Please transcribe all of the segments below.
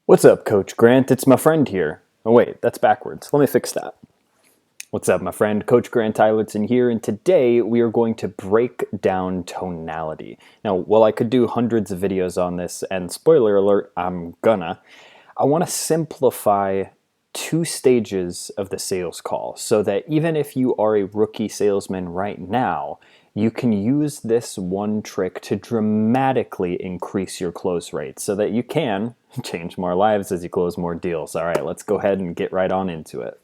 What's up, Coach Grant? It's my friend here. Oh, wait, that's backwards. Let me fix that. What's up, my friend? Coach Grant Eilertson here, and today we are going to break down tonality. Now, while I could do hundreds of videos on this, and spoiler alert, I want to simplify two stages of the sales call so that even if you are a rookie salesman right now, you can use this one trick to dramatically increase your close rate so that you can change more lives as you close more deals. All right, let's go ahead and get right on into it.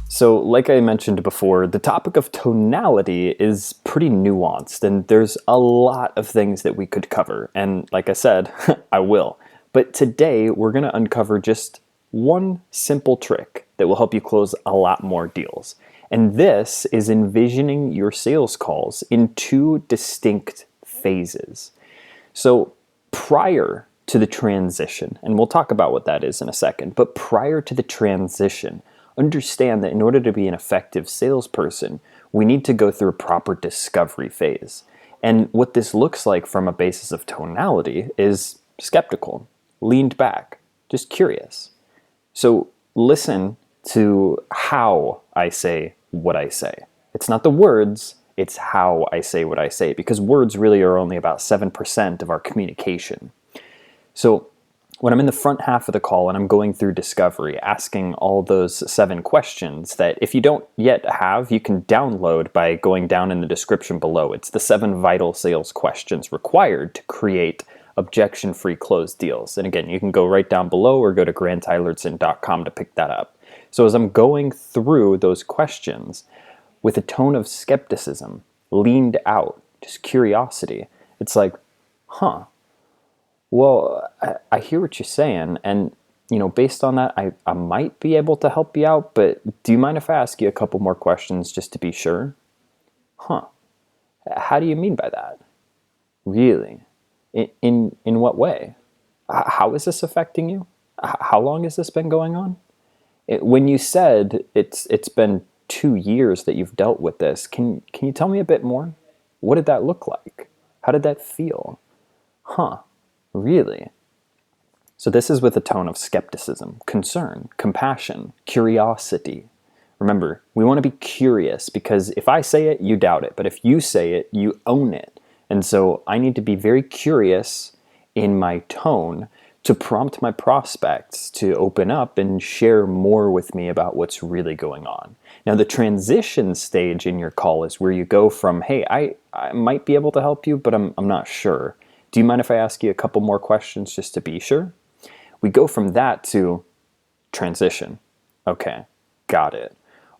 So like I mentioned before, the topic of tonality is pretty nuanced, and there's a lot of things that we could cover. And like I said, I will. But today we're going to uncover just one simple trick that will help you close a lot more deals. And this is envisioning your sales calls in two distinct phases. So prior to the transition, and we'll talk about what that is in a second, but prior to the transition, understand that in order to be an effective salesperson, we need to go through a proper discovery phase. And what this looks like from a basis of tonality is skeptical, leaned back, just curious. So listen to how I say what I say. It's not the words, it's how I say what I say, because words really are only about 7% of our communication. So when I'm in the front half of the call and I'm going through discovery, asking all those 7 questions that if you don't yet have, you can download by going down in the description below. It's the 7 vital sales questions required to create objection-free closed deals. And again, you can go right down below or go to granteilertson.com to pick that up. So as I'm going through those questions with a tone of skepticism, leaned out, just curiosity, it's like, well, I hear what you're saying, and based on that, I might be able to help you out, but do you mind if I ask you a couple more questions just to be sure? How do you mean by that? Really? In what way? How is this affecting you? How long has this been going on? When you said it's been 2 years that you've dealt with this, can you tell me a bit more? What did that look like? How did that feel? Really? So this is with a tone of skepticism, concern, compassion, curiosity. Remember, we want to be curious because if I say it, you doubt it. But if you say it, you own it. And so I need to be very curious in my tone to prompt my prospects to open up and share more with me about what's really going on. Now, the transition stage in your call is where you go from, hey, I might be able to help you, but I'm not sure. Do you mind if I ask you a couple more questions just to be sure? We go from that to transition. Okay, got it.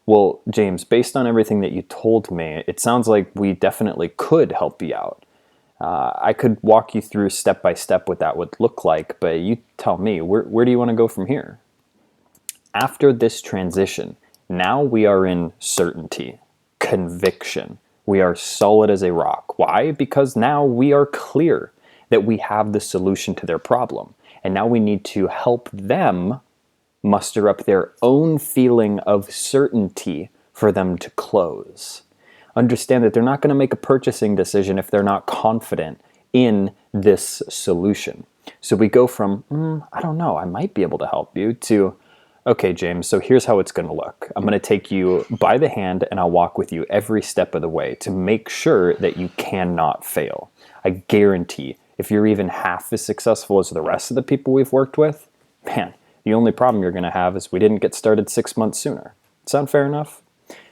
Well, James, based on everything that you told me, it sounds like we definitely could help you out. I could walk you through step by step what that would look like, but you tell me, where do you want to go from here? After this transition, now we are in certainty, conviction. We are solid as a rock. Why? Because now we are clear that we have the solution to their problem. And now we need to help them muster up their own feeling of certainty for them to close. Understand that they're not going to make a purchasing decision if they're not confident in this solution. So we go from, I don't know, I might be able to help you, to, okay, James, so here's how it's going to look. I'm going to take you by the hand and I'll walk with you every step of the way to make sure that you cannot fail. I guarantee if you're even half as successful as the rest of the people we've worked with, man, the only problem you're going to have is we didn't get started 6 months sooner. Sound fair enough?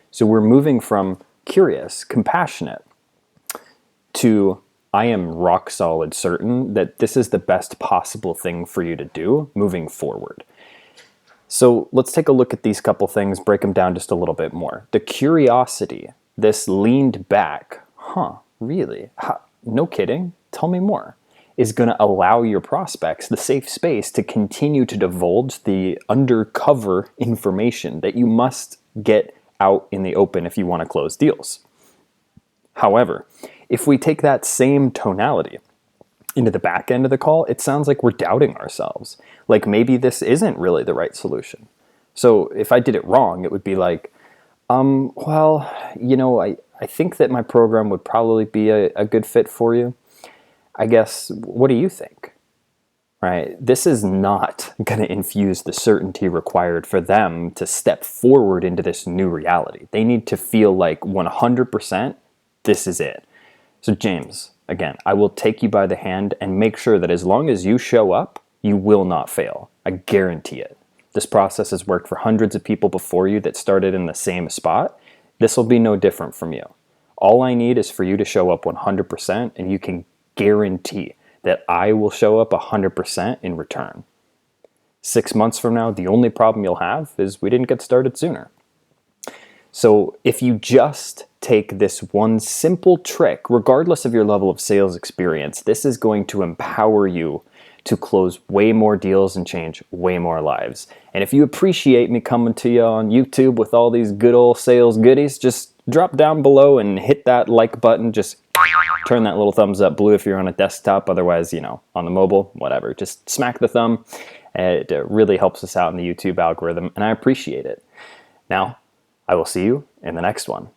So we're moving from curious, compassionate, to I am rock solid certain that this is the best possible thing for you to do moving forward. So let's take a look at these couple things, break them down just a little bit more. The curiosity, this leaned back, really? No kidding? Tell me more, is going to allow your prospects the safe space to continue to divulge the undercover information that you must get out in the open if you want to close deals. However, if we take that same tonality into the back end of the call, it sounds like we're doubting ourselves. Like maybe this isn't really the right solution. So if I did it wrong, it would be like, well, I think that my program would probably be a good fit for you. I guess, what do you think? Right? This is not going to infuse the certainty required for them to step forward into this new reality. They need to feel like 100% this is it. So James, again, I will take you by the hand and make sure that as long as you show up, you will not fail. I guarantee it. This process has worked for hundreds of people before you that started in the same spot. This will be no different from you. All I need is for you to show up 100%, and you can guarantee that I will show up 100% in return. 6 months from now, the only problem you'll have is we didn't get started sooner. So if you just take this one simple trick, regardless of your level of sales experience, this is going to empower you to close way more deals and change way more lives. And if you appreciate me coming to you on YouTube with all these good old sales goodies, just drop down below and hit that like button. Just turn that little thumbs up blue if you're on a desktop. Otherwise, on the mobile, whatever. Just smack the thumb. It really helps us out in the YouTube algorithm, and I appreciate it. Now, I will see you in the next one.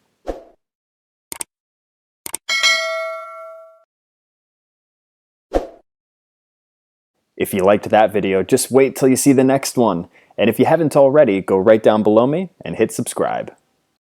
If you liked that video, just wait till you see the next one. And if you haven't already, go right down below me and hit subscribe.